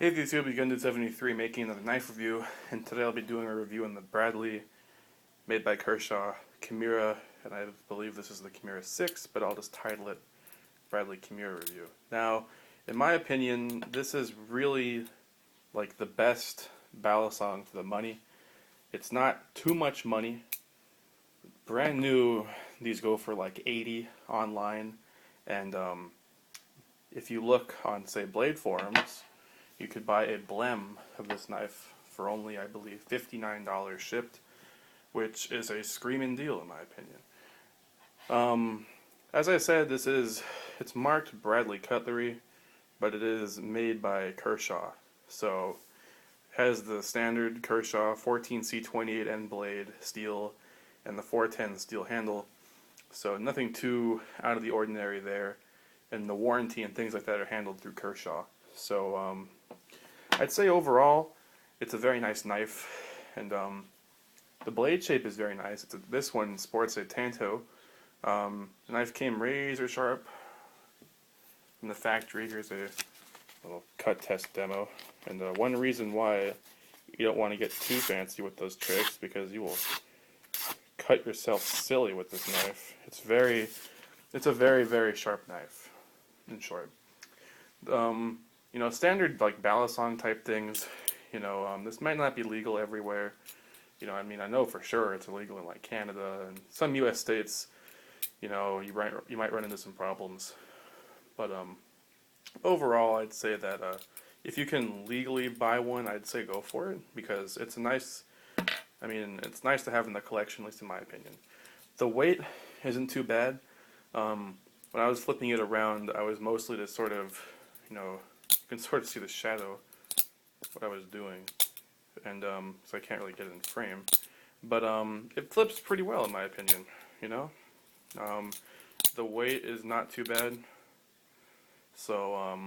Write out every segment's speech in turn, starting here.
Hey YouTube, Gundude73 making another knife review, and today I'll be doing a review on the Bradley, made by Kershaw, Kimura, and I believe this is the Kimura 6, but I'll just title it Bradley Kimura Review. Now, in my opinion, this is really like the best balisong for the money. It's not too much money. Brand new, these go for like 80 online, and if you look on, say, blade forums, you could buy a blem of this knife for only, I believe, $59 shipped, which is a screaming deal in my opinion. As I said, it's marked Bradley Cutlery, but it is made by Kershaw. So it has the standard Kershaw 14C28 end blade steel and the 410 steel handle. So nothing too out of the ordinary there, and the warranty and things like that are handled through Kershaw. So I'd say overall, it's a very nice knife, and the blade shape is very nice. This one sports a Tanto. The knife came razor sharp from the factory. Here's a little cut test demo. And one reason why you don't want to get too fancy with those tricks, because you will cut yourself silly with this knife. It's a very, very sharp knife, in short. Standard like balisong type things, this might not be legal everywhere. I know for sure it's illegal in like Canada and some U.S. states. You might run into some problems. But overall, I'd say that if you can legally buy one, I'd say go for it, because it's nice. It's nice to have in the collection, at least in my opinion. The weight isn't too bad. When I was flipping it around, I was mostly to sort of, you can sort of see the shadow, what I was doing, and so I can't really get it in frame. But it flips pretty well in my opinion, The weight is not too bad, so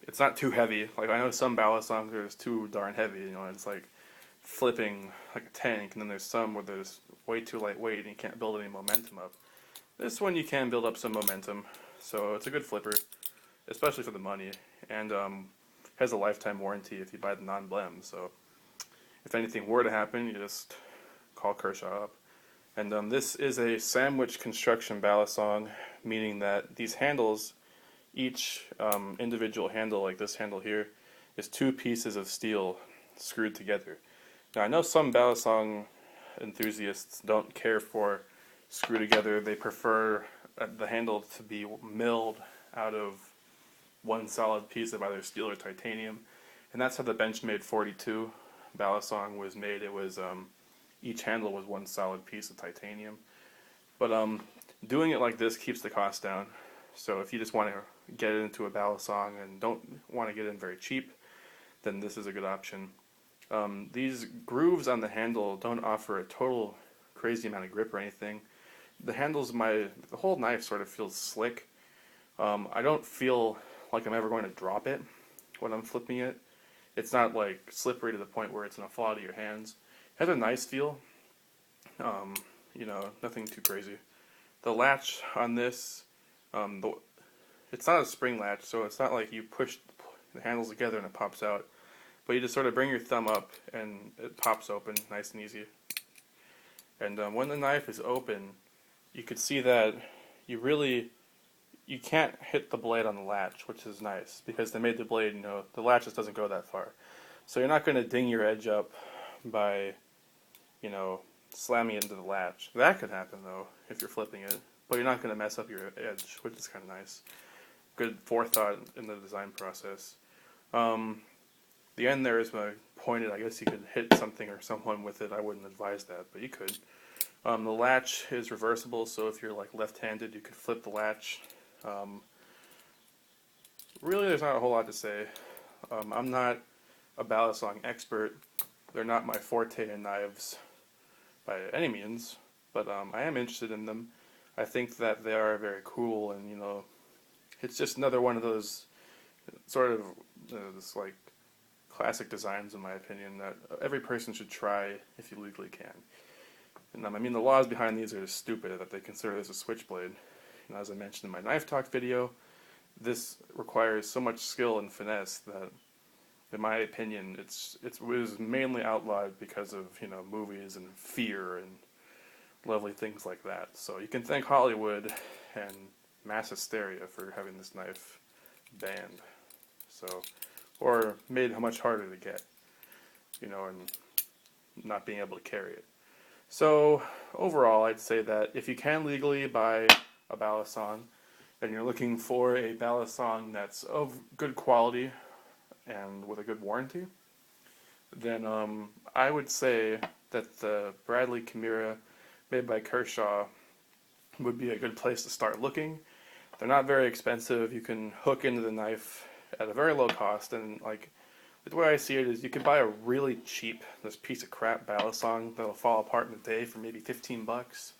it's not too heavy. Like, I know some balisongs are just too darn heavy, it's like flipping like a tank, and then there's some where there's way too lightweight and you can't build any momentum up. This one you can build up some momentum, so it's a good flipper, especially for the money, and has a lifetime warranty if you buy the non-blem. So if anything were to happen, you just call Kershaw up. And this is a sandwich construction balisong, meaning that these handles, each individual handle, like this handle here, is two pieces of steel screwed together. Now, I know some balisong enthusiasts don't care for screw together. They prefer the handle to be milled out of one solid piece of either steel or titanium, and that's how the Benchmade 42 balisong was made. It was each handle was one solid piece of titanium. But doing it like this keeps the cost down. So if you just want to get it into a balisong and don't want to get in very cheap, then this is a good option. These grooves on the handle don't offer a total crazy amount of grip or anything. The whole knife sort of feels slick. I don't feel like I'm ever going to drop it when I'm flipping it. It's not like slippery to the point where it's going to fall out of your hands. It has a nice feel. Nothing too crazy. The latch on this, it's not a spring latch, so it's not like you push the handles together and it pops out. But you just sort of bring your thumb up and it pops open nice and easy. And when the knife is open, you could see that you can't hit the blade on the latch, which is nice, because they made the blade, the latch just doesn't go that far. So you're not going to ding your edge up by, slamming it into the latch. That could happen, though, if you're flipping it, but you're not going to mess up your edge, which is kind of nice. Good forethought in the design process. The end there is pointed. I guess you could hit something or someone with it. I wouldn't advise that, but you could. The latch is reversible, so if you're like left-handed, you could flip the latch. Really, there's not a whole lot to say. I'm not a balisong expert. They're not my forte in knives by any means, but I am interested in them. I think that they are very cool, and it's just another one of those sort of this like classic designs, in my opinion, that every person should try if you legally can. And the laws behind these are just stupid, that they consider this a switchblade. As I mentioned in my knife talk video, this requires so much skill and finesse that in my opinion, it was mainly outlawed because of, you know, movies and fear and lovely things like that. So you can thank Hollywood and mass hysteria for having this knife banned. So, or made much harder to get, you know, and not being able to carry it. So overall, I'd say that if you can legally buy a balisong, and you're looking for a balisong that's of good quality and with a good warranty, then I would say that the Bradley Kimura made by Kershaw would be a good place to start looking. They're not very expensive. You can hook into the knife at a very low cost, and like the way I see it is you could buy a really cheap, this piece of crap balisong that'll fall apart in a day for maybe 15 bucks.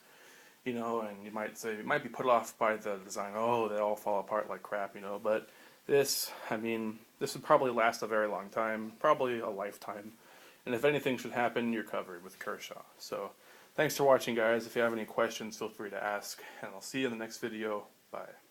You know, and you might say, you might be put off by the design, oh, they all fall apart like crap, you know, but this, I mean, this would probably last a very long time, probably a lifetime, and if anything should happen, you're covered with Kershaw. So, thanks for watching, guys. If you have any questions, feel free to ask, and I'll see you in the next video. Bye.